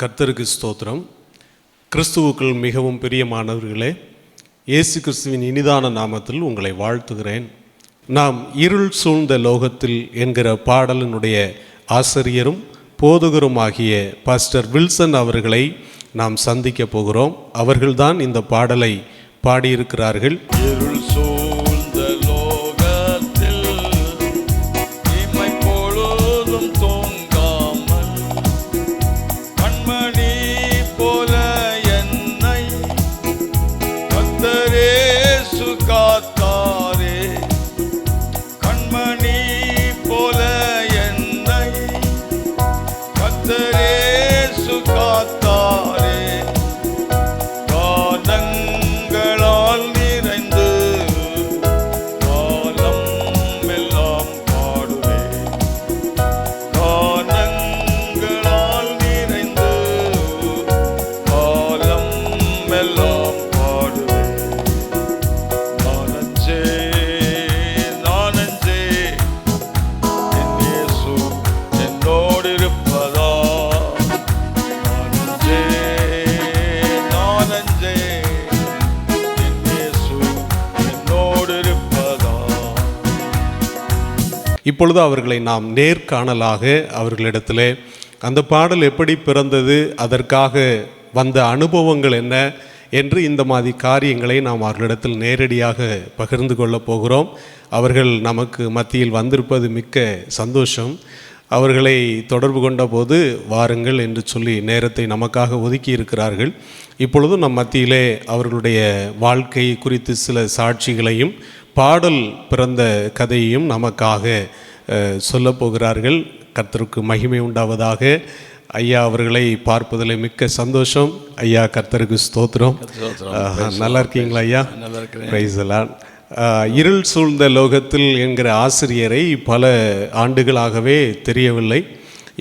கர்த்தருக்கு ஸ்தோத்திரம். கிறிஸ்துவுக்குள் மிகவும் பிரியமானவர்களே, இயேசு கிறிஸ்துவின் இனிதான நாமத்தில் உங்களை வாழ்த்துகிறேன். நாம் இருள் சூழ்ந்த லோகத்தில் என்கிற பாடலினுடைய ஆசிரியரும் போதகருமாகிய பாஸ்டர் வில்சன் அவர்களை நாம் சந்திக்க போகிறோம். அவர்கள்தான் இந்த பாடலை பாடியிருக்கிறார்கள். இருள் சூழ்ந்த லோகத்தில் இமை பொழுதும் தூங்காமல் கண்மணி போல என்னை கர்த்தர் இயேசு காத்தாரே. கண்மணி போல என்னை கர்த்தர் இயேசு காத்தாரே. இப்பொழுது அவர்களை நாம் நேர்காணலாக அவர்களிடத்திலே அந்த பாடல் எப்படி பிறந்தது, அதற்காக வந்த அனுபவங்கள் என்ன என்று இந்த மாதிரி காரியங்களை நாம் அவர்களிடத்தில் நேரடியாக பகிர்ந்து கொள்ளப் போகிறோம். அவர்கள் நமக்கு மத்தியில் வந்திருப்பது மிக்க சந்தோஷம். அவர்களை தொடர்பு கொண்ட போது வாருங்கள் என்று சொல்லி நேரத்தை நமக்காக ஒதுக்கி இருக்கிறார்கள். இப்பொழுது நம் மத்தியிலே அவர்களுடைய வாழ்க்கை குறித்து சில சாட்சிகளையும் பாடல் பிறந்த கதையையும் நமக்காக சொல்ல போகிறார்கள். கர்த்தருக்கு மகிமை உண்டாவதாக. ஐயா அவர்களை பார்ப்பதில் மிக்க சந்தோஷம். ஐயா, கர்த்தருக்கு ஸ்தோத்திரம். நல்லா இருக்கீங்களா ஐயா? நல்லா இருக்கிறேன். Praise the Lord. இருள் சூழ்ந்த லோகத்தில் என்கிற ஆசிரியரை பல ஆண்டுகளாகவே தெரியவில்லை.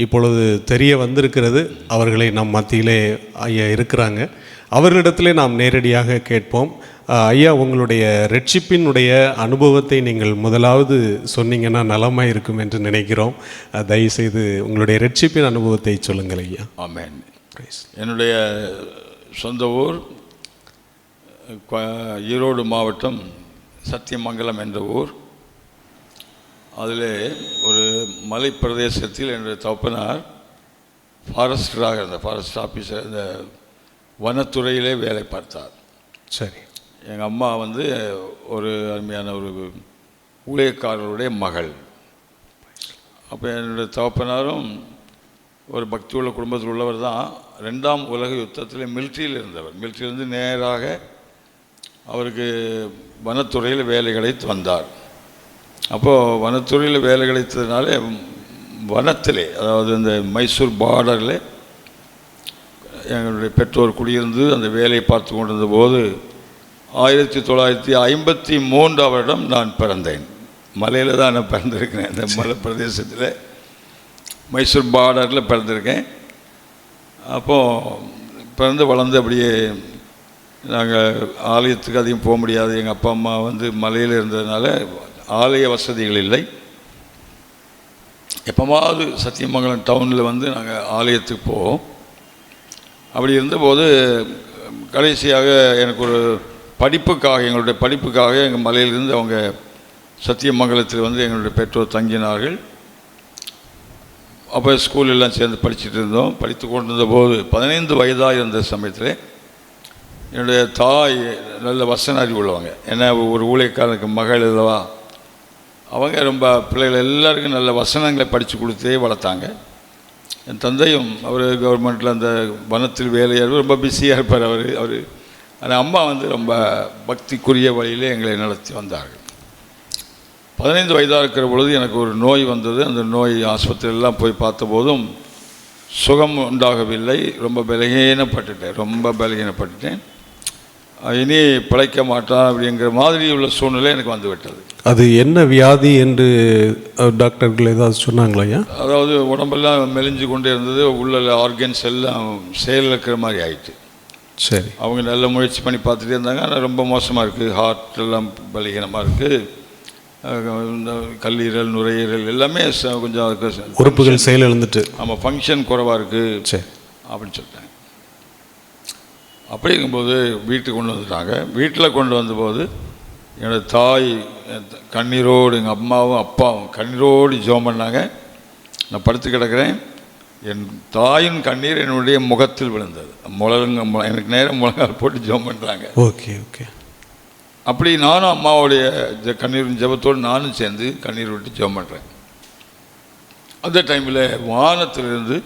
இப்பொழுது தெரிய வந்திருக்கிறது. அவர்களை நம் மத்தியிலே ஐயா இருக்கிறாங்க. அவர்களிடத்திலே நாம் நேரடியாக கேட்போம். ஐயா, உங்களுடைய ரட்சிப்பினுடைய அனுபவத்தை நீங்கள் முதலாவது சொன்னீங்கன்னா நலமாக இருக்கும் என்று நினைக்கிறோம். தயவுசெய்து உங்களுடைய ரட்சிப்பின் அனுபவத்தை சொல்லுங்கள் ஐயா. ஆமென். என்னுடைய சொந்த ஊர் ஈரோடு மாவட்டம் சத்தியமங்கலம் என்ற ஊர். அதில் ஒரு மலை பிரதேசத்தில் என்னுடைய தகப்பனார் ஃபாரஸ்டராக இருந்த ஃபாரஸ்ட் ஆஃபீஸர், இந்த வனத்துறையிலே வேலை பார்த்தார். சரி. எங்கள் அம்மா ஒரு அருமையான ஒரு ஊழியக்காரருடைய மகள். அப்போ என்னுடைய தகப்பனாரும் ஒரு பக்தி உள்ள குடும்பத்தில் உள்ளவர் தான். 2ஆம் உலக யுத்தத்தில் மிலிட்ரியில் இருந்தவர். மிலிட்ரியிலிருந்து நேராக அவருக்கு வனத்துறையில் வேலை கிடைத்து வந்தார். அப்போது வனத்துறையில் வேலை கிடைத்ததுனால வனத்திலே, அதாவது இந்த மைசூர் பார்டரில் எங்களுடைய பெற்றோர் குடியிருந்து அந்த வேலையை பார்த்து கொண்டிருந்த போது 1953 வருடம் நான் பிறந்தேன். மலையில் தான் நான் பிறந்திருக்கிறேன். இந்த மலை பிரதேசத்தில் மைசூர் பார்டரில் பிறந்திருக்கேன். அப்போது பிறந்து வளர்ந்து அப்படியே நாங்கள் ஆலயத்துக்கு அதிகம் போக முடியாது. எங்கள் அப்பா அம்மா மலையில் இருந்ததுனால ஆலய வசதிகள் இல்லை. எப்போவாவது சத்தியமங்கலம் டவுனில் நாங்கள் ஆலயத்துக்கு போவோம். அப்படி இருந்தபோது கடைசியாக எனக்கு ஒரு படிப்புக்காக, எங்களுடைய படிப்புக்காக எங்கள் மலையிலிருந்து அவங்க சத்தியமங்கலத்தில் எங்களுடைய பெற்றோர் தங்கினார்கள். அப்போ ஸ்கூலெல்லாம் சேர்ந்து படிச்சுட்டு இருந்தோம். படித்து கொண்டிருந்த போது 15 வயதாக இருந்த சமயத்தில் என்னுடைய தாய் நல்ல வசன அறிவு உள்ளவங்க. ஏன்னா ஒரு ஊழியக்காரனுக்கு மகள் இல்லவா, அவங்க ரொம்ப பிள்ளைகள் எல்லாருக்கும் நல்ல வசனங்களை படித்து கொடுத்தே வளர்த்தாங்க. என் தந்தையும் அவர் கவர்மெண்ட்டில் அந்த வனத்தில் வேலையாக ரொம்ப பிஸியாக இருப்பார் அவர். ஆனால் அம்மா ரொம்ப பக்திக்குரிய வழியிலே எங்களை நடத்தி வந்தார்கள். 15 வயதாக இருக்கிற பொழுது எனக்கு ஒரு நோய் வந்தது. அந்த நோய் ஆஸ்பத்திரியெல்லாம் போய் பார்த்த போதும் சுகம் உண்டாகவில்லை. ரொம்ப பலகீனப்பட்டுட்டேன். இனி பிழைக்க மாட்டான் அப்படிங்கிற மாதிரி உள்ள சூழ்நிலை எனக்கு வந்துவிட்டது. அது என்ன வியாதி என்று டாக்டர்கள் ஏதாவது சொன்னாங்களா? அதாவது உடம்பெல்லாம் மெலிஞ்சு கொண்டே இருந்தது. உள்ள ஆர்கன்ஸ் எல்லாம் செயலிழக்கிற மாதிரி ஆயிடுச்சு. சரி. அவங்க நல்ல முயற்சி பண்ணி பார்த்துட்டே இருந்தாங்க. ஆனால் ரொம்ப மோசமாக இருக்குது. ஹார்ட் எல்லாம் பலகீனமாக இருக்குது. கல்லீரல், நுரையீரல் எல்லாமே கொஞ்சம் உறுப்புகள் செயல் இழந்துட்டு. ஆமாம், ஃபங்க்ஷன் குறைவாக இருக்குது. சரி. அப்படின்னு சொல்லிட்டாங்க. அப்படிங்கும்போது வீட்டுக்கு கொண்டு வந்துட்டாங்க. வீட்டில் கொண்டு வந்தபோது என்னோடய தாய் கண்ணீரோடு, எங்கள் அம்மாவும் அப்பாவும் கண்ணீரோடு ஜெபம் பண்ணாங்க. நான் படுத்து கிடக்கிறேன். என் தாயின் கண்ணீர் என்னுடைய முகத்தில் விழுந்தது. எனக்கு நேரம் முழங்கால் போட்டு ஜெபம் பண்ணுறாங்க. Okay okay. அப்படி நானும் அம்மாவுடைய கண்ணீரின் ஜெபத்தோடு நானும் சேர்ந்து கண்ணீர் விட்டு ஜெபம் பண்ணுறேன். அந்த டைமில் வானத்திலிருந்து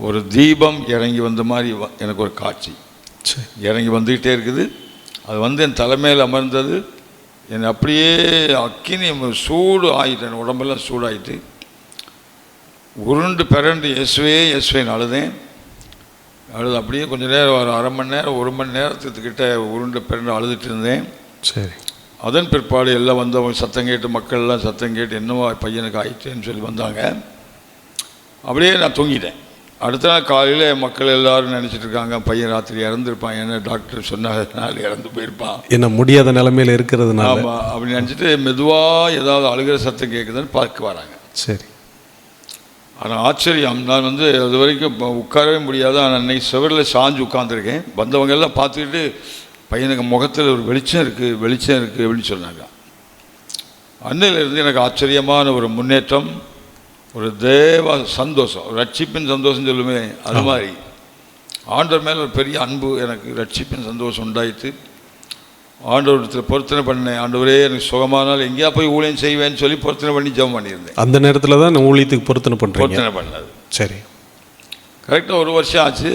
ஒரு தீபம் இறங்கி வந்த மாதிரி எனக்கு ஒரு காட்சி இறங்கி வந்துக்கிட்டே இருக்குது. அது வந்து என் தலைமையில் அமர்ந்தது. என்னை அப்படியே அக்கினி சூடு ஆகிட்டேன். என் உடம்பெல்லாம் சூடாகிட்டு உருண்டு பிறண்டு இயேசுவேன்னு அழுதேன். அப்படியே கொஞ்சம் நேரம், ஒரு அரை மணி நேரம் 1 மணி நேரத்துக்கிட்ட உருண்டு பிறண்டு அழுதுட்டு இருந்தேன். சரி. அதன் பிற்பாடு எல்லாம் வந்தவங்க சத்தம் கேட்டு, மக்கள்லாம் சத்தம் கேட்டு என்னவோ பையனுக்கு ஆயிட்டேன்னு சொல்லி வந்தாங்க. அப்படியே நான் தூங்கிட்டேன். அடுத்த நாள் காலையில் மக்கள் எல்லோரும் நினச்சிட்டு இருக்காங்க பையன் ராத்திரி இறந்துருப்பான், ஏன்னா டாக்டர் சொன்னதுனால இறந்து போயிருப்பான், என்ன முடியாத நிலைமையில் இருக்கிறதுனால. ஆமாம் அப்படின்னு நினச்சிட்டு மெதுவாக ஏதாவது அழுகிற சத்தம் கேட்குதுன்னு பார்க்க வராங்க. சரி. ஆனால் ஆச்சரியம், நான் வந்து அது வரைக்கும் உட்காரவே முடியாது. ஆனால் அன்னைக்கு சுவரில் சாஞ்சு உட்காந்துருக்கேன். வந்தவங்க எல்லாம் பார்த்துக்கிட்டு பையனுக்கு முகத்தில் ஒரு வெளிச்சம் இருக்குது அப்படின்னு சொன்னாங்க. அன்னையிலிருந்து எனக்கு ஆச்சரியமான ஒரு முன்னேற்றம், ஒரு தேவ சந்தோஷம், ஒரு ரட்சிப்பின் சந்தோஷம் சொல்லுமே, அது மாதிரி ஆண்டவர் மேலே ஒரு பெரிய அன்பு, எனக்கு ரட்சிப்பின் சந்தோஷம் உண்டாயிட்டு ஆண்டவரத்தில் பொருத்தனை பண்ணேன். ஆண்டவரே எனக்கு சுகமானால் எங்கேயா போய் ஊழியம் செய்வேன்னு சொல்லி பொருத்தனை பண்ணி ஜெபம் பண்ணியிருந்தேன். அந்த நேரத்தில் தான் நான் ஊழியத்துக்கு பொருத்தனை பண்ணது. சரி. கரெக்டாக 1 வருஷம் ஆச்சு.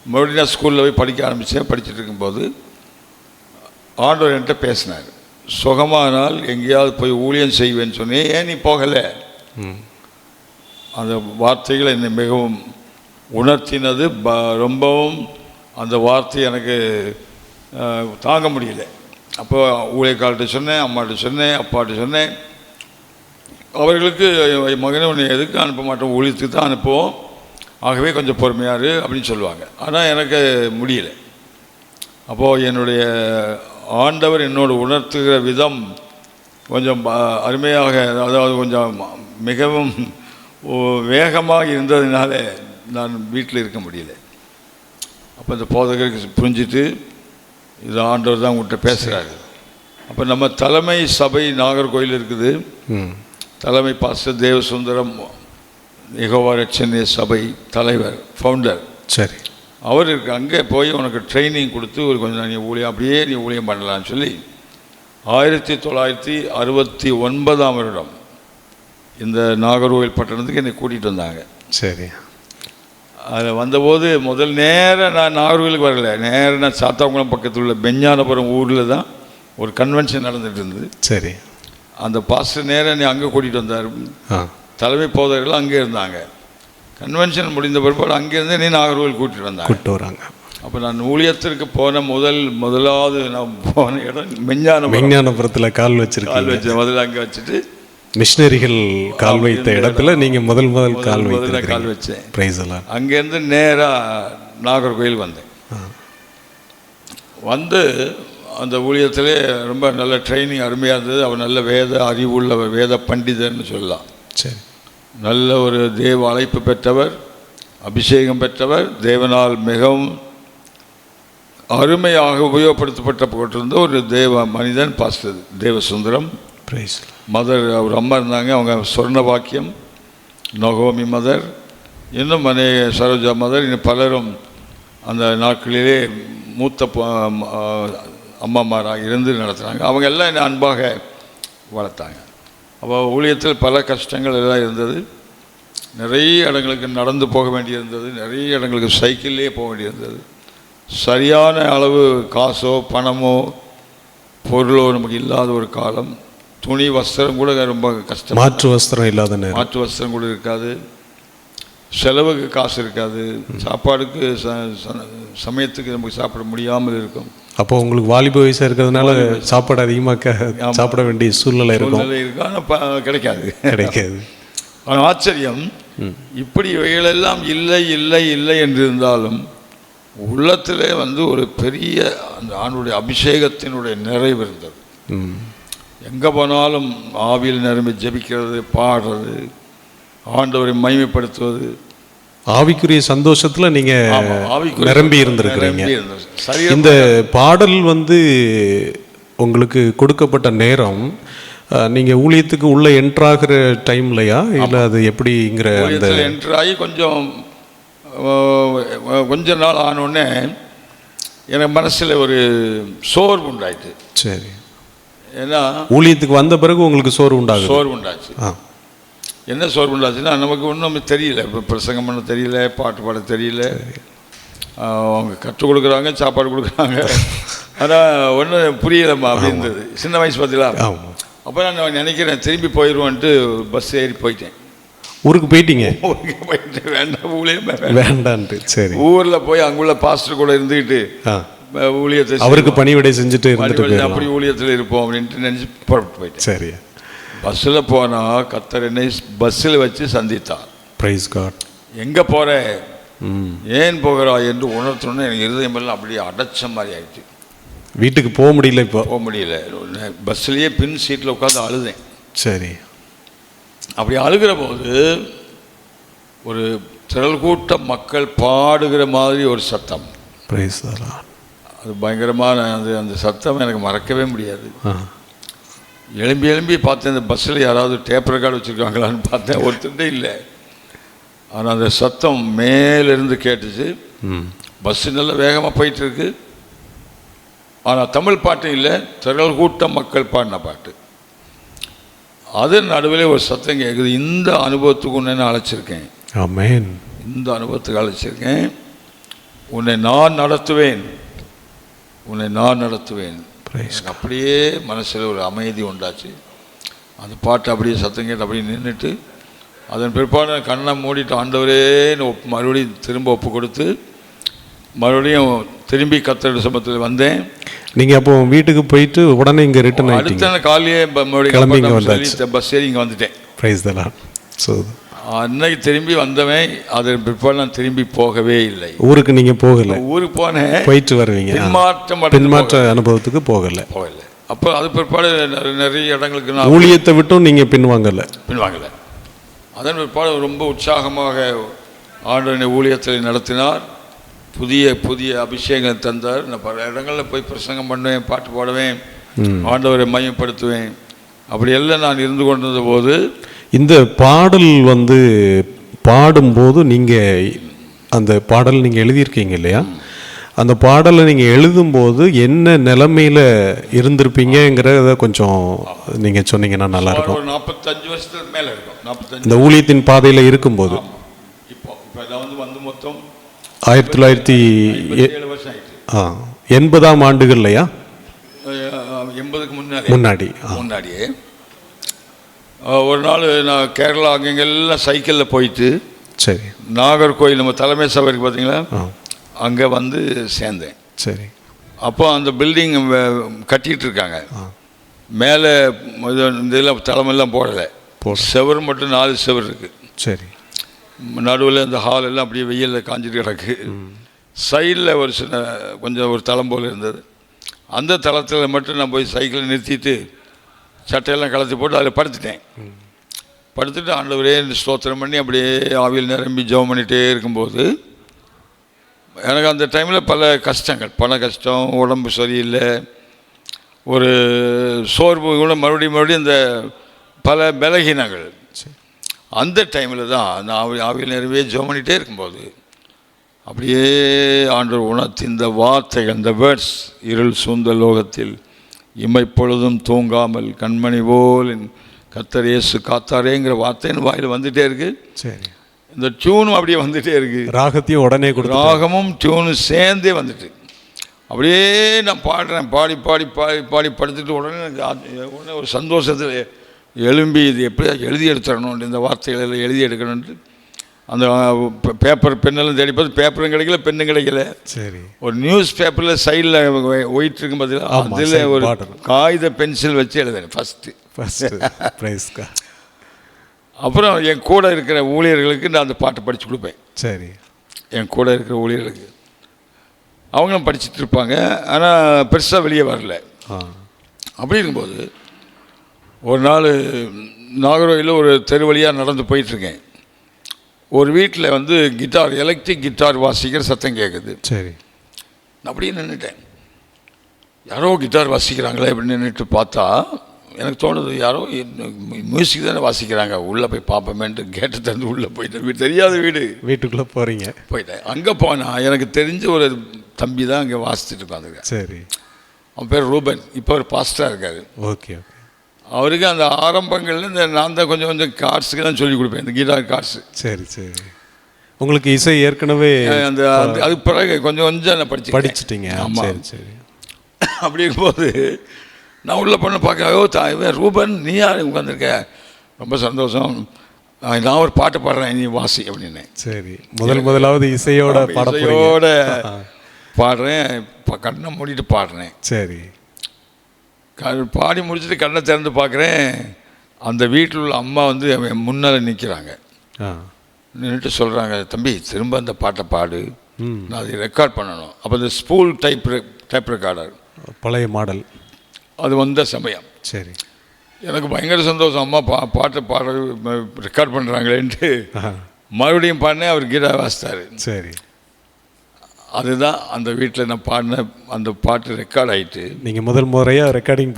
மறுபடியும் நான் ஸ்கூலில் போய் படிக்க ஆரம்பித்தேன். படிச்சுட்டு இருக்கும்போது ஆண்டவர் என்கிட்ட பேசினார். சுகமானால் எங்கேயாவது போய் ஊழியம் செய்வேன்னு சொன்னேன், ஏன் நீ போகலை? அந்த வார்த்தைகள் என்னை மிகவும் உணர்த்தினது. ரொம்பவும் அந்த வார்த்தை எனக்கு தாங்க முடியல. அப்போ ஊழியக்கார்ட்ட சொன்னேன், அம்மாட்ட சொன்னேன், அப்பாட்ட சொன்னேன். அவர்களுக்கு மகனை உன்னை எதுக்கு அனுப்ப மாட்டோம், ஊழியத்துக்கு தான் அனுப்புவோம், ஆகவே கொஞ்சம் பொறுமையாரு அப்படின்னு சொல்லுவாங்க. ஆனால் எனக்கு முடியல. அப்போது என்னுடைய ஆண்டவர் என்னோடு உணர்த்துகிற விதம் கொஞ்சம் அருமையாக, அதாவது கொஞ்சம் மிகவும் வேகமாக இருந்ததுனால நான் வீட்டில் இருக்க முடியல. அப்போ இந்த போதகருக்கு புரிஞ்சிட்டு இது ஆண்டவர் தான் உங்கள்கிட்ட பேசுகிறாரு. அப்போ நம்ம தலைமை சபை நாகர்கோயில் இருக்குது. தலைமை பாஸ்டர் தேவசுந்தரம் யெகோவா ரட்சணிய சபை தலைவர், ஃபவுண்டர். சரி. அவர் இருக்கு. அங்கே போய் உனக்கு ட்ரைனிங் கொடுத்து ஒரு கொஞ்சம் நீ ஊழியம் அப்படியே நீ ஊழியம் பண்ணலான்னு சொல்லி 1969ஆம் வருடம் இந்த நாகர்கோவில் பட்டணத்துக்கு என்னை கூட்டிகிட்டு வந்தாங்க. சரி. அதில் வந்தபோது முதல் நேரம் நான் நாகர்கோவிலுக்கு வரல, நேரம் நான் சாத்தாங்குளம் பக்கத்தில் உள்ள பெஞ்ஞானபுரம் ஊரில் தான் ஒரு கன்வென்ஷன் நடந்துகிட்டு இருந்தது. சரி. அந்த பாஸ்டர் நேரம் என்னை அங்கே கூட்டிகிட்டு வந்தார். தலைமை போதகர்கள் அங்கே இருந்தாங்க. கன்வென்ஷன் முடிந்த பிற்பாடு அங்கேருந்து என்னை நாகர்கோவில் கூட்டிகிட்டு வராங்க. அப்போ நான் ஊழியத்திற்கு போன முதலாவது நான் போன இடம் மெஞ்ஞானபுரத்தில் கால் வச்சேன். முதல்ல அங்கே வச்சுட்டு மிஷினரிகள் கால் வைத்த இடத்துல நீங்கள் முதல் கால் வச்சேன். அங்கேருந்து நேராக நாகர்கோயில் வந்தேன். வந்து அந்த ஊழியத்திலே ரொம்ப நல்ல ட்ரைனிங் அருமையாக இருந்தது. அவர் நல்ல வேத அறிவுள்ள வேத பண்டிதர்னு சொல்லலாம். சரி. நல்ல ஒரு தேவ அழைப்பு பெற்றவர், அபிஷேகம் பெற்றவர், தேவனால் மிகவும் அருமையாக உபயோகப்படுத்தப்பட்டிருந்த ஒரு தேவ மனிதன் பாஸ்டர் தேவசுந்தரம். மதர் அவர் அம்மா இருந்தாங்க, அவங்க சொர்ண வாக்கியம், நகோமி மதர், இன்னும் சரோஜா மதர், இன்னும் பலரும் அந்த நாட்களிலே மூத்த அம்மாமாராக இருந்து நடத்துகிறாங்க. அவங்க எல்லாம் என்னை அன்பாக வளர்த்தாங்க. அப்போ ஊழியத்தில் பல கஷ்டங்கள் எல்லாம் இருந்தது. நிறைய இடங்களுக்கு நடந்து போக வேண்டியிருந்தது, நிறைய இடங்களுக்கு சைக்கிள்லேயே போக வேண்டியிருந்தது. சரியான அளவு காசோ பணமோ பொருளோ நமக்கு இல்லாத ஒரு காலம். துணி வஸ்திரம் கூட ரொம்ப கஷ்டம். மாற்று வஸ்திரம் இல்லாத நேரம், மாற்று வஸ்திரம் கூட இருக்காது, செலவுக்கு காசு இருக்காது, சாப்பாடுக்கு சமயத்துக்கு நமக்கு சாப்பிட முடியாமல் இருக்கும். அப்போ உங்களுக்கு வாலிப வயசாக இருக்கிறதுனால சாப்பாடு அதிகமாக சாப்பிட வேண்டிய சூழ்நிலை இருக்கும். ஆனால் கிடைக்காது. ஆனால் ஆச்சரியம், இப்படி இவைகளெல்லாம் இல்லை இல்லை இல்லை என்று இருந்தாலும் உள்ளத்திலே ஒரு பெரிய அந்த ஆண்டுடைய அபிஷேகத்தினுடைய நிறைவு இருந்தது. எங்கே போனாலும் ஆவியில் நிரம்பி ஜெபிக்கிறது, பாடுறது, ஆண்டவரை மகிமைப்படுத்துவது. ஆவிக்குரிய சந்தோஷத்துல நீங்க நிரம்பி இருந்திருக்கிறீங்க. இந்த பாடல் வந்து உங்களுக்கு கொடுக்கப்பட்ட நேரம் நீங்க ஊழியத்துக்கு உள்ள என்ட்ராகிற டைம்லையா இல்ல அது எப்படிங்கிற அந்த என்ட்ராகி கொஞ்ச நாள் ஆனோடனே எனக்கு மனசுல ஒரு சோர்வு உண்டாயிட்டு. சரி. ஏன்னா ஊழியத்துக்கு வந்த பிறகு உங்களுக்கு சோர்வு உண்டாச்சு. என்ன சோர்வு உண்டாச்சுன்னா நமக்கு ஒன்றும் தெரியல, இப்போ பிரசங்கம் பண்ண தெரியல, பாட்டு பாட தெரியல. அவங்க கற்றுக் கொடுக்குறாங்க, சாப்பாடு கொடுக்குறாங்க, ஆனால் ஒன்றும் புரியலம்மா அப்படின்றது. சின்ன வயசு பார்த்தீங்களா? அப்போ நான் நினைக்கிறேன் திரும்பி போயிடுவோன்ட்டு பஸ் ஏறி போயிட்டேன். ஊருக்கு போயிட்டீங்க? ஊருக்கு போயிட்டு வேண்டாம், ஊழியமே வேண்டான்ட்டு. சரி. ஊரில் போய் அங்குள்ள பாஸ்டர் கூட இருந்துக்கிட்டு ஊழியத்தை அவருக்கு பணிவிடை செஞ்சுட்டு அப்படி ஊழியத்தில் இருப்போம் அப்படின்ட்டு நினச்சி புறப்பட்டு போயிட்டேன். சரி. பஸ்ஸில் போனால் கர்த்தர் என்னை பஸ்ஸில் வச்சு சந்தித்தார். Praise God. எங்கே போகிற, ஏன் போகிறா என்று உணர்த்தணுன்னு எனக்கு இருதயமெல்லாம் அப்படியே அடைச்ச மாதிரி ஆயிடுச்சு. வீட்டுக்கு போக முடியல. இப்போ போக முடியல. பஸ்ஸிலேயே பின் சீட்டில் உட்காந்து அழுதேன். சரி. அப்படி அழுகிற போது ஒரு திரள் கூட்ட மக்கள் பாடுகிற மாதிரி ஒரு சத்தம். பிரைஸ். அது பயங்கரமான அந்த சத்தம் எனக்கு மறக்கவே முடியாது. எழும்பி பார்த்தேன், இந்த பஸ்ஸில் யாராவது டேப் ரெக்கார்டு வச்சுருக்காங்களான்னு பார்த்தேன், ஒருத்தருடே இல்லை. ஆனால் அந்த சத்தம் மேலிருந்து கேட்டுச்சு. பஸ்ஸு நல்லா வேகமாக போயிட்டுருக்கு. ஆனால் தமிழ் பாட்டு இல்லை, திரள் கூட்ட மக்கள் பாடின பாட்டு. அது நடுவில் ஒரு சத்தம் கேட்குது. இந்த அனுபவத்துக்கு உன்னை நான் அழைச்சிருக்கேன். ஆமென். இந்த அனுபவத்துக்கு அழைச்சிருக்கேன். உன்னை நான் நடத்துவேன், உன்னை நான் நடத்துவேன். அப்படியே மனசில் ஒரு அமைதி உண்டாச்சு. அந்த பாட்டு அப்படியே சத்தம் கேட்டு அப்படியே நின்றுட்டு, அதன் பிற்பாடு கண்ணை மூடிட்டு ஆண்டவரே மறுபடியும் திரும்ப ஒப்பு கொடுத்து மறுபடியும் திரும்பி கர்த்தருடைய சமூகத்தில் வந்தேன். நீங்கள் அப்போ வீட்டுக்கு போயிட்டு உடனே இங்கே ரிட்டர்ன் ஆகிட்டீங்க? அடுத்த காலையே மறுபடியும் பஸ் ஏறி இங்கே வந்துட்டேன். Praise the Lord. ஸோ அன்னைக்கு திரும்பி வந்தவன், அதன் பிற்பாடு நான் திரும்பி போகவே இல்லை. ஊருக்கு நீங்கள் போகலை? ஊருக்கு போனேன், போயிட்டு வருவீங்க. பின்மாற்ற அனுபவத்துக்கு போகலை. அப்போ அது பிற்பாடு நிறைய இடங்களுக்கு நான் ஊழியத்தை விட்டும் நீங்கள் பின்வாங்கலை? அதன் பிற்பாடு ரொம்ப உற்சாகமாக ஆண்டவனை ஊழியத்தில் நடத்தினார். புதிய புதிய அபிஷேகம் தந்தார். நான் பல இடங்களில் போய் பிரசங்கம் பண்ணுவேன், பாட்டு பாடுவேன், ஆண்டவரை மையப்படுத்துவேன். அப்படியெல்லாம் நான் இருந்து கொண்டிருந்த போது இந்த பாடல் வந்து பாடும்போது நீங்கள் அந்த பாடல் நீங்கள் எழுதியிருக்கீங்க இல்லையா? அந்த பாடலை நீங்கள் எழுதும்போது என்ன நிலைமையில் இருந்திருப்பீங்கிறத கொஞ்சம் நீங்கள் சொன்னீங்கன்னா நல்லாயிருக்கும். 45 வருஷத்துக்கு மேலே இருக்கும். 45 இந்த ஊழியத்தின் பாதையில் இருக்கும்போது. இப்போ வந்து மொத்தம் 1987 வருஷம் ஆயிடுச்சு. 80ஆம் ஆண்டுகள்லையா? 80க்கு முன்னாடியே ஒரு நாள் நான் கேரளா அங்கெல்லாம் சைக்கிளில் போயிட்டு, சரி, நாகர்கோயில் நம்ம தலைமை சபை இருக்குது பார்த்தீங்களா, அங்கே வந்து சேர்ந்தேன். சரி. அப்போ அந்த பில்டிங் கட்டிகிட்டு இருக்காங்க. மேலே இதெல்லாம் தலைமையெல்லாம் போடலை, செவர் மட்டும் 4 செவர் இருக்குது. சரி. நடுவில் இந்த ஹால் எல்லாம் அப்படியே வெயிலில் காஞ்சிட்டு கிடக்கு. சைடில் ஒரு சின்ன கொஞ்சம் ஒரு தளம் போல் இருந்தது. அந்த தளத்தில் மட்டும் நான் போய் சைக்கிளை நிறுத்திட்டு சட்டையெல்லாம் கலத்தி போட்டு அதில் படுத்துட்டு ஆண்டவரே ஸ்தோத்திரம் பண்ணி அப்படியே ஆவியில் நிரம்பி ஜெபம் பண்ணிகிட்டே இருக்கும்போது எனக்கு அந்த டைமில் பல கஷ்டங்கள், பண கஷ்டம், உடம்பு சரியில்லை, ஒரு சோர்வு கூட, மறுபடியும் இந்த பல பலகீனங்கள். அந்த டைமில் தான் நான் ஆவியில் நிரம்பியே ஜெபம் பண்ணிகிட்டே இருக்கும்போது அப்படியே ஆண்டவர் உணர்த்தி இந்த வார்த்தைகள், இந்த வேர்ட்ஸ், இருள் சூழ்ந்த லோகத்தில் இமைப்பொழுதும் தூங்காமல் கண்மணி போல் கர்த்தர் இயேசு காத்தாரேங்கிற வார்த்தைன்னு வாயில் வந்துகிட்டே இருக்குது. சரி. இந்த டியூனும் அப்படியே வந்துகிட்டே இருக்குது. ராகத்தையும் உடனே ராகமும் டியூனும் சேர்ந்தே வந்துட்டு அப்படியே நான் பாடுறேன். பாடி பாடி பாடி பாடி படுத்துட்டு உடனே ஒரு சந்தோஷத்தில் எழும்பி இது எப்படியா எழுதி எடுத்துடணும், இந்த வார்த்தைகளெல்லாம் எழுதி எடுக்கணுன்ட்டு அந்த பேப்பர் பெண்ணெல்லாம் தேடி பார்த்து பேப்பரும் கிடைக்கல, பெண்ணும் கிடைக்கல. சரி. ஒரு நியூஸ் பேப்பரில் சைடில் ஒயிட் இருக்கும் பார்த்தீங்களா, அதில் ஒரு காகித பென்சில் வச்சு எழுதுறேன் ஃபஸ்ட்டு. அப்புறம் என் கூட இருக்கிற ஊழியர்களுக்கு நான் அந்த பாட்டை படித்து கொடுப்பேன். சரி. என் கூட இருக்கிற ஊழியர்களுக்கு அவங்களும் படிச்சுட்டு இருப்பாங்க, ஆனால் பெருசாக வெளியே வரல. அப்படி இருக்கும்போது ஒரு நாள் நாகர்கோயிலில் ஒரு தெரு வழியாக நடந்து போயிட்டுருக்கேன். ஒரு வீட்டில் வந்து கிட்டார், எலக்ட்ரிக் கிட்டார் வாசிக்கிற சத்தம் கேட்குது. சரி. நான் அப்படியே நின்றுட்டேன். யாரோ கிட்டார் வாசிக்கிறாங்களே அப்படின்னு நின்றுட்டு பார்த்தா எனக்கு தோணுது, யாரோ மியூசிக் தானே வாசிக்கிறாங்க, உள்ளே போய் பார்ப்போமேன்ட்டு கேட்டை திறந்து உள்ளே போயிட்டேன். தெரியாத வீட்டுக்குள்ளே போகிறீங்க. போயிட்டேன். அங்கே போனால் எனக்கு தெரிஞ்ச ஒரு தம்பி தான் அங்கே வாசிச்சுட்டு உட்காந்துருக்கேன். சரி. அவன் பேர் ரூபன். இப்போ ஒரு பாஸ்டராக இருக்கார். Okay okay. அவருக்கு அந்த ஆரம்பங்கள்ல இந்த நான் தான் கொஞ்சம் கொஞ்சம் கார்ட்ஸுக்கு தான் சொல்லிக் கொடுப்பேன், இந்த கிட்டார் கார்ட்ஸு. சரி சரி. உங்களுக்கு இசை ஏற்கனவே அந்த அதுக்கு பிறகு கொஞ்சம் கொஞ்சம் நான் படிச்சுட்டீங்க. ஆமாம். சரி சரி. அப்படி இருக்கும்போது நான் உள்ள பண்ண பார்க்க, ரூபன் நீ யார் உட்காந்துருக்க, ரொம்ப சந்தோஷம், நான் ஒரு பாட்டு பாடுறேன் நீ வாசி அப்படின்னு. சரி. முதலாவது இசையோட பாடுறேன். கண்ணை மூடிட்டு பாடுறேன். சரி. பாடி முடிச்சுட்டு கண்ணை திறந்து பார்க்குறேன், அந்த வீட்டில் உள்ள அம்மா வந்து முன்னால் நிற்கிறாங்க. நின்றுட்டு சொல்கிறாங்க, தம்பி திரும்ப அந்த பாட்டை பாடு, நான் அதை ரெக்கார்ட் பண்ணணும். அப்போ இந்த ஸ்பூல் டைப் ரெக்கார்டர், பழைய மாடல், அது வந்த சமயம். சரி. எனக்கு பயங்கர சந்தோஷம், அம்மா பாட்டை பாட ரெக்கார்ட் பண்ணுறாங்களேன்ட்டு மறுபடியும் பாடினேன். அவர் கீதா வாசித்தார். சரி. அதுதான் அந்த வீட்டில் நான் பாடின அந்த பாட்டு ரெக்கார்ட் ஆகிட்டு. நீங்கள் முதல் முறையாக ரெக்கார்டிங்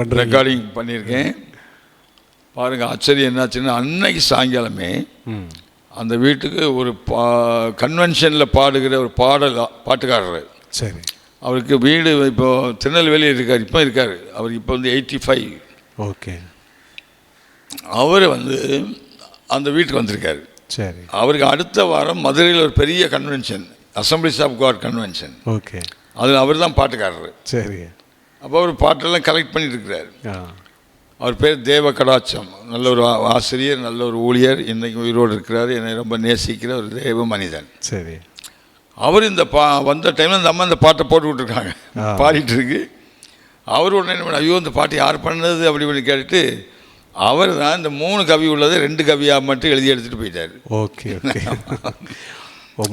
பண்ணியிருக்கேன். பாருங்கள், ஆச்சரியம் என்னாச்சுன்னா, அன்னைக்கு சாயங்காலமே அந்த வீட்டுக்கு ஒரு கன்வென்ஷனில் பாடுகிற ஒரு பாட்டுக்காரர். சரி. அவருக்கு வீடு இப்போது திருநெல்வேலியில் இருக்கார், இப்போ இருக்கார். அவர் இப்போ வந்து 85. ஓகே. அவர் வந்து அந்த வீட்டுக்கு வந்திருக்காரு. சரி. அவருக்கு அடுத்த வாரம் மதுரையில் ஒரு பெரிய convention, assemblies of God convention. Okay. அதில் அவர் தான் பாட்டுக்காரர். சரி. அப்போ அவர் பாட்டெல்லாம் கலெக்ட் பண்ணிட்டு இருக்கிறார். அவர் பேர் தேவ கடாட்சம். நல்ல ஒரு ஆசிரியர், நல்ல ஒரு ஊழியர், இன்றைக்கு உயிரோடு இருக்கிறார். என்னை ரொம்ப நேசிக்கிற ஒரு தேவ மனிதன். சரி. அவர் இந்த வந்த டைமில் இந்த அம்மா இந்த பாட்டை போட்டு விட்டுருக்காங்க, பாடிட்டு இருக்கு. அவர் உடனே என்ன பண்ண, ஐயோ இந்த பாட்டு யார் பண்ணது அப்படி இப்படி கேட்டுட்டு, அவர் தான் இந்த 3 கவி உள்ளதை 2 கவியாக மட்டும் எழுதி எடுத்துகிட்டு போயிட்டார். Okay okay.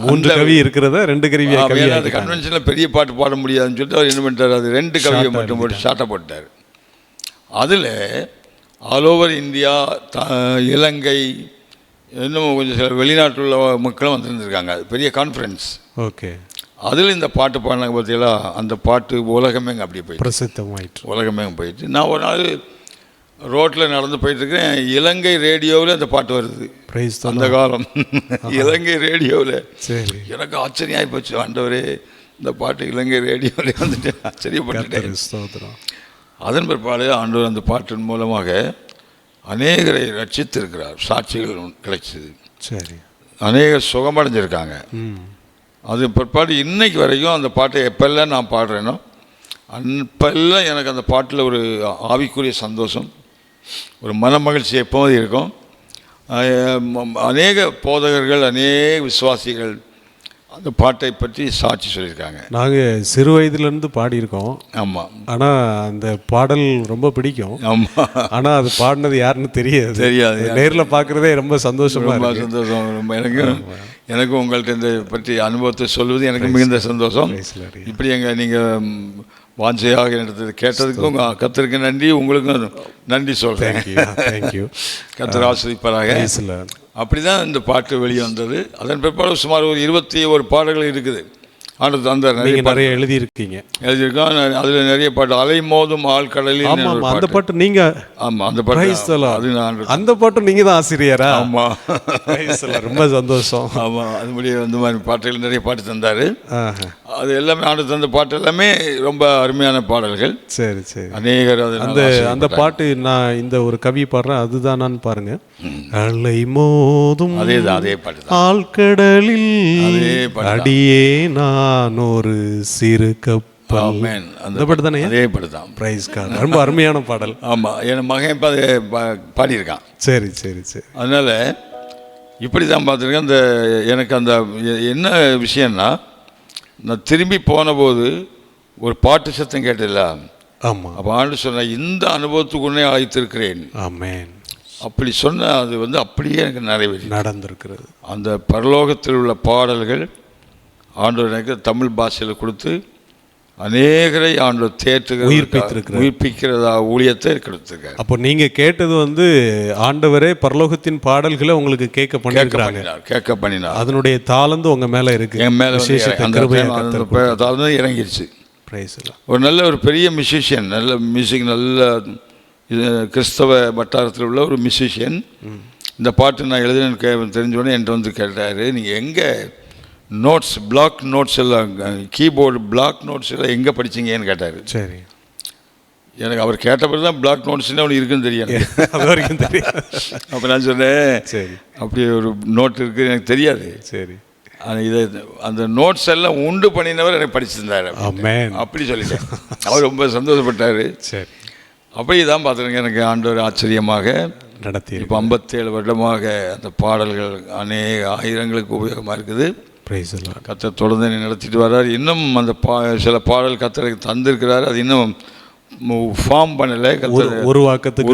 3 கவி இருக்கிறத 2 கவியாக. அந்த கன்வென்ஷனில் பெரிய பாட்டு பாட முடியாதுன்னு சொல்லிட்டு அவர் என்ன பண்ணிட்டார், அது 2 கவியை மட்டும் போட்டு ஷார்ட்டாக போட்டார். அதில் ஆல் ஓவர் இந்தியா, இலங்கை, இன்னும் கொஞ்சம் சில வெளிநாட்டில் உள்ள மக்களும் வந்துருந்துருக்காங்க. அது பெரிய கான்ஃபரன்ஸ். ஓகே. அதில் இந்த பாட்டு பாடினாங்க பார்த்தீங்களா, அந்த பாட்டு உலகமேங்க அப்படியே போயிட்டு பிரசித்தமாயிட்டு, உலகமேங்க போயிட்டு. நான் ஒரு நாள் ரோட்டில் நடந்து போயிட்டுருக்கேன், இலங்கை ரேடியோவில் அந்த பாட்டு வருது. அந்த காலம் இலங்கை ரேடியோவில். சரி. எனக்கு ஆச்சரியம் ஆகி போச்சு, ஆண்டவரே இந்த பாட்டு இலங்கை ரேடியோவிலே வந்துட்டு ஆச்சரியப்பட்டுட்டேன். அதன் பிற்பாடு ஆண்டவர் அந்த பாட்டின் மூலமாக அநேகரை ரட்சித்திருக்கிறார். சாட்சிகள் கிடைச்சிது. சரி. அநேகர் சுகமடைஞ்சிருக்காங்க. அது பிற்பாடு இன்னைக்கு வரைக்கும் அந்த பாட்டை எப்பெல்லாம் நான் பாடுறேனோ அப்பெல்லாம் எனக்கு அந்த பாட்டில் ஒரு ஆவிக்குரிய சந்தோஷம், ஒரு மன மகிழ்ச்சி எப்போதும் இருக்கும். அநேக போதகர்கள், அநேக விசுவாசிகள் அந்த பாட்டை பற்றி சாட்சி சொல்லியிருக்காங்க. நாங்கள் சிறு வயதுலேருந்து பாடியிருக்கோம். ஆமாம். ஆனால் அந்த பாடல் ரொம்ப பிடிக்கும். ஆமாம். ஆனால் அது பாடினது யாருன்னு தெரியாது. நேரில் பார்க்குறதே ரொம்ப சந்தோஷமாக, ரொம்ப சந்தோஷம். ரொம்ப எனக்கும் உங்கள்கிட்ட இந்த பற்றி அனுபவத்தை சொல்வது எனக்கு மிகுந்த சந்தோஷம். இப்படி நீங்கள் வாஞ்சையாக எடுத்தது கேட்டதுக்கும் கர்த்தருக்கு நன்றி, உங்களுக்கும் நன்றி சொல்கிறேன். தேங்க்யூ. கர்த்தர் ஆசீர்வதிப்பாராக. அப்படி தான் இந்த பாட்டு வெளியே வந்தது. அதன் பிற்பாடு சுமார் ஒரு 21 பாடல்கள் இருக்குது. அடுத்து அந்த நிறைய எழுதியிருக்கீங்க. எழுதியிருக்கோம். அதில் நிறைய பாட்டு, அலை மோதும் ஆழ்கடலில். அந்த பாட்டு நீங்கள்? ஆமாம், அந்த பாட்டு அது நான். அந்த பாட்டு நீங்கள் தான் ஆசிரியரா? ஆமாம். ரொம்ப சந்தோஷம். ஆமாம், அது முடிய அந்த மாதிரி பாட்டுகள் நிறைய பாட்டு தந்தார். அது எல்லாமே ஆண்டு தந்த பாட்டு எல்லாமே ரொம்ப அருமையான பாடல்கள். சரி சரி. அநேகர் அந்த பாட்டு நான் இந்த ஒரு கவி பாடுறேன், அதுதான் நான் பாருங்க. அலை மோதும் அதே பாட்டு ஆழ்கடலில் அடியே நான் ஒரு சிறு கப்பல். அந்த பாட்டு தானே? அதே பாட்டு தான். Praise God. ரொம்ப அருமையான பாடல். ஆமாம், என் மகன் இப்போ அதை பாடியிருக்கான். சரி சரி சரி. அதனால் இப்படி தான் பார்த்துருக்கேன். அந்த எனக்கு அந்த என்ன விஷயம்னா, நான் திரும்பி போன போது ஒரு பாட்டு சத்தம் கேட்டில்ல. ஆமாம். அப்போ ஆண்டு சொன்ன, இந்த அனுபவத்துக்குன்னே அழைத்திருக்கிறேன். ஆமென். அப்படி சொன்ன அது வந்து அப்படியே எனக்கு நிறைவேறி நடந்திருக்கிறது. அந்த பரலோகத்தில் உள்ள பாடல்கள் ஆண்டவர் எனக்கு தமிழ் பாஷையில் கொடுத்து அநேகரை ஆண்டவர் உயிர்ப்பித்திருக்கிறார். உயிர்ப்பிக்கிறதா ஊழியத்தை கொடுத்திருக்காரு. அப்போ நீங்க கேட்டது வந்து ஆண்டவரே பரலோகத்தின் பாடல்களை உங்களுக்கு கேட்க பண்ணிருக்காங்க. கேட்க பண்ணினார். அதனுடைய தாளந்து உங்க மேல இருக்கு. என் மேல விசேஷத்தை கிருபையா கர்த்தர் தாளந்து இறங்கிருச்சு. Praise the Lord. ஒரு நல்ல ஒரு பெரிய மியூசிஷியன், நல்ல மியூசிக், நல்ல கிறிஸ்தவ வட்டாரத்தில் உள்ள ஒரு மியூசிஷியன். இந்த பாட்டு நான் எழுதுனேன்னு தெரிஞ்சோடனே என்கிட்ட வந்து கேட்டார், நீங்கள் எங்கே நோட்ஸ், பிளாக் நோட்ஸ் எல்லாம், கீபோர்டு பிளாக் நோட்ஸ் எல்லாம் எங்கே படிச்சிங்கன்னு கேட்டார். சரி. எனக்கு அவர் கேட்டப்போ தான் பிளாக் நோட்ஸ்ன்னு அவனுக்கு இருக்குன்னு தெரியாது. அது வரைக்கும் தெரியும். அப்போ நான் சொன்னேன், சரி, அப்படி ஒரு நோட் இருக்குது எனக்கு தெரியாது. சரி. இதை அந்த நோட்ஸ் எல்லாம் உண்டு பண்ணினவர் எனக்கு படிச்சிருந்தார் அப்படி சொல்லிட்டேன். அவர் ரொம்ப சந்தோஷப்பட்டார். சரி. அப்படி தான் பார்த்துருங்க, எனக்கு ஆண்டவர் ஆச்சரியமாக நடத்தி இப்போ 57 வருடமாக அந்த பாடல்கள் அநேக ஆயிரங்களுக்கு உபயோகமாக இருக்குது. கர்த்தர் தொடர்ந்து நடத்திட்டு வர்றார். இன்னும் அந்த சில பாடல் கர்த்தருக்கு தந்திருக்கிறார். அது இன்னும் ஃபார்ம் பண்ணலை, உருவாக்கத்தை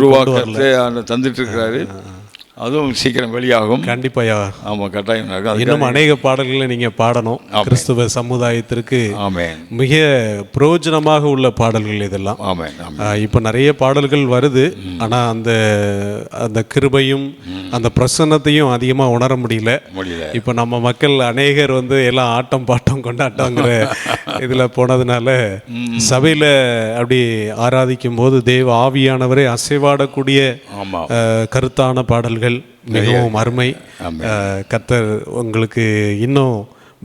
தந்துட்டு இருக்கிறாரு. அதுவும் சீக்கிரம் வெளியாகும் கண்டிப்பாக. ஆமாம், கட்டாயம் நடக்கும். இன்னும் அநேக பாடல்களை நீங்கள் பாடணும். கிறிஸ்துவ சமுதாயத்திற்கு மிக பிரயோஜனமாக உள்ள பாடல்கள் இதெல்லாம். இப்போ நிறைய பாடல்கள் வருது, ஆனால் அந்த கிருபையும் அந்த பிரசன்னத்தையும் அதிகமாக உணர முடியல. இப்போ நம்ம மக்கள் அநேகர் வந்து எல்லாம் ஆட்டம் பாட்டம் கொண்டாட்டங்கிற இதில் போனதுனால சபையில் அப்படி ஆராதிக்கும் போது தேவ ஆவியானவரை அசைவாடக்கூடிய கருத்தான பாடல்கள் மிகவும் அருமை. கர்த்தர் உங்களுக்கு இன்னும்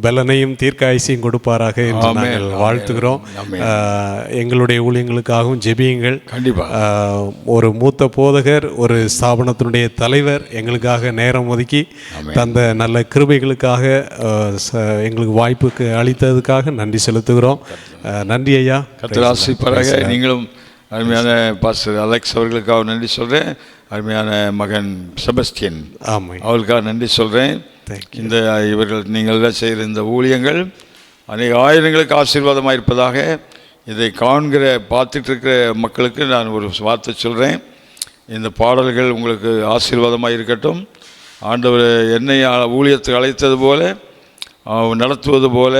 பலனையும் தீர்க்காயுசையும் கொடுப்பாராக என்று நாங்கள் வாழ்த்துகிறோம். எங்களுடைய ஊழியங்களுக்காகவும் ஜெபியுங்கள். ஒரு மூத்த போதகர், ஒரு ஸ்தாபனத்தினுடைய தலைவர் எங்களுக்காக நேரம் ஒதுக்கி தந்த நல்ல கிருபைகளுக்காக எங்களுக்கு வாய்ப்புக்கு அளித்ததுக்காக நன்றி செலுத்துகிறோம். நன்றி ஐயா. கர்த்தர் ஆசீர்வதிப்பாராக. நீங்களும் அருமையான பாஸ்டர் அலெக்ஸ் அவர்களுக்காக நன்றி சொல்கிறேன். அருமையான மகன் செபஸ்டியன் அவர்களுக்காக நன்றி சொல்கிறேன். இந்த இவர்கள் நீங்கள் செய்கிற இந்த ஊழியங்கள் அநேக ஆயிரங்களுக்கு ஆசீர்வாதமாக இருப்பதாக இதை காண்கிற பார்த்துட்டு இருக்கிற மக்களுக்கு நான் ஒரு வார்த்தை சொல்கிறேன். இந்த பாடல்கள் உங்களுக்கு ஆசீர்வாதமாக இருக்கட்டும். ஆண்டவர் என்னை ஊழியத்தை அழைத்தது போல நடத்துவது போல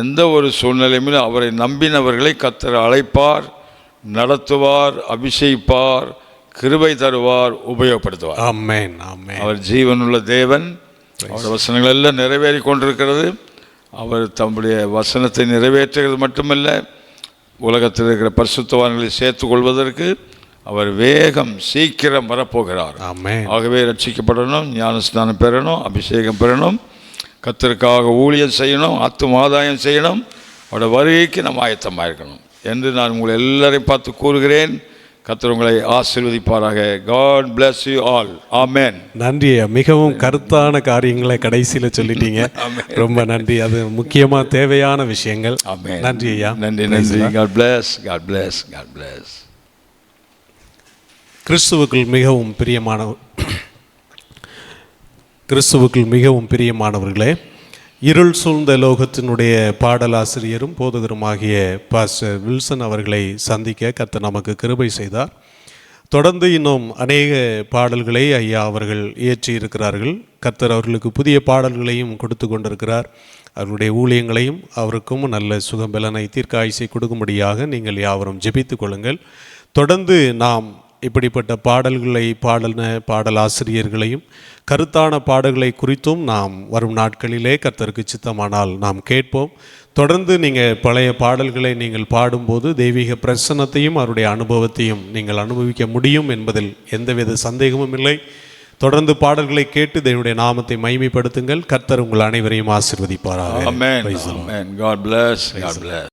எந்த ஒரு சூழ்நிலையிலும் அவரை நம்பினவர்களை கர்த்தர் அழைப்பார், நடத்துவார், அபிஷேகிப்பார், கிருபை தருவார், உபயோகப்படுத்துவார். ஆமென், ஆமென். அவர் ஜீவனுள்ள தேவன். அவர் வசனங்கள் எல்லாம் நிறைவேறி கொண்டிருக்கிறது. அவர் தம்முடைய வசனத்தை நிறைவேற்றுகிறது மட்டுமல்ல, உலகத்தில் இருக்கிற பரிசுத்தவான்களை சேர்த்துக் கொள்வதற்கு அவர் வேகம் சீக்கிரம் வரப்போகிறார். ஆகவே ரட்சிக்கப்படணும், ஞானஸ்நானம் பெறணும், அபிஷேகம் பெறணும், கர்த்தருக்காக ஊழியம் செய்யணும், ஆத்துமாதாயம் செய்யணும், அவருடைய வருகைக்கு நம்ம ஆயத்தமாக இருக்கணும் என்று நான் உங்களை எல்லாரையும் பார்த்து கூறுகிறேன். கர்த்தர் உங்களை ஆசீர்வதிப்பாராக. God bless you all. Amen. நன்றி. மிகவும் கருத்தான காரியங்களை கடைசியில் சொல்லிட்டீங்க. ரொம்ப நன்றி. அது முக்கியமாக தேவையான விஷயங்கள். நன்றி ஐயா. நன்றி, நன்றி. God bless. God bless. God bless. கிறிஸ்துவுக்குள் மிகவும் பிரியமானவர்களே, இருள் சூழ்ந்த லோகத்தினுடைய பாடலாசிரியரும் போதகருமாகிய பாஸ்டர் வில்சன் அவர்களை சந்திக்க கர்த்தர் நமக்கு கிருபை செய்தார். தொடர்ந்து இன்னும் அநேக பாடல்களை ஐயா அவர்கள் இயற்றி இருக்கிறார்கள். கர்த்தர் அவர்களுக்கு புதிய பாடல்களையும் கொடுத்து கொண்டிருக்கிறார். அவருடைய ஊழியங்களையும் அவருக்கும் நல்ல சுகபலனை தீர்க்காயுசை கொடுக்கும்படியாக நீங்கள் யாவரும் ஜெபித்து கொள்ளுங்கள். தொடர்ந்து நாம் இப்படிப்பட்ட பாடல்களை பாடலாசிரியர்களையும் கருத்தான பாடல்களை குறித்தும் நாம் வரும் நாட்களிலே கர்த்தருக்கு சித்தமானால் நாம் கேட்போம். தொடர்ந்து நீங்கள் பழைய பாடல்களை நீங்கள் பாடும்போது தெய்வீக பிரசன்னத்தையும் அவருடைய அனுபவத்தையும் நீங்கள் அனுபவிக்க முடியும் என்பதில் எந்தவித சந்தேகமும் இல்லை. தொடர்ந்து பாடல்களை கேட்டு தேவனுடைய நாமத்தை மகிமைப்படுத்துங்கள். கர்த்தர் உங்கள் அனைவரையும் ஆசீர்வதிப்பாராக. Amen. God bless. God bless.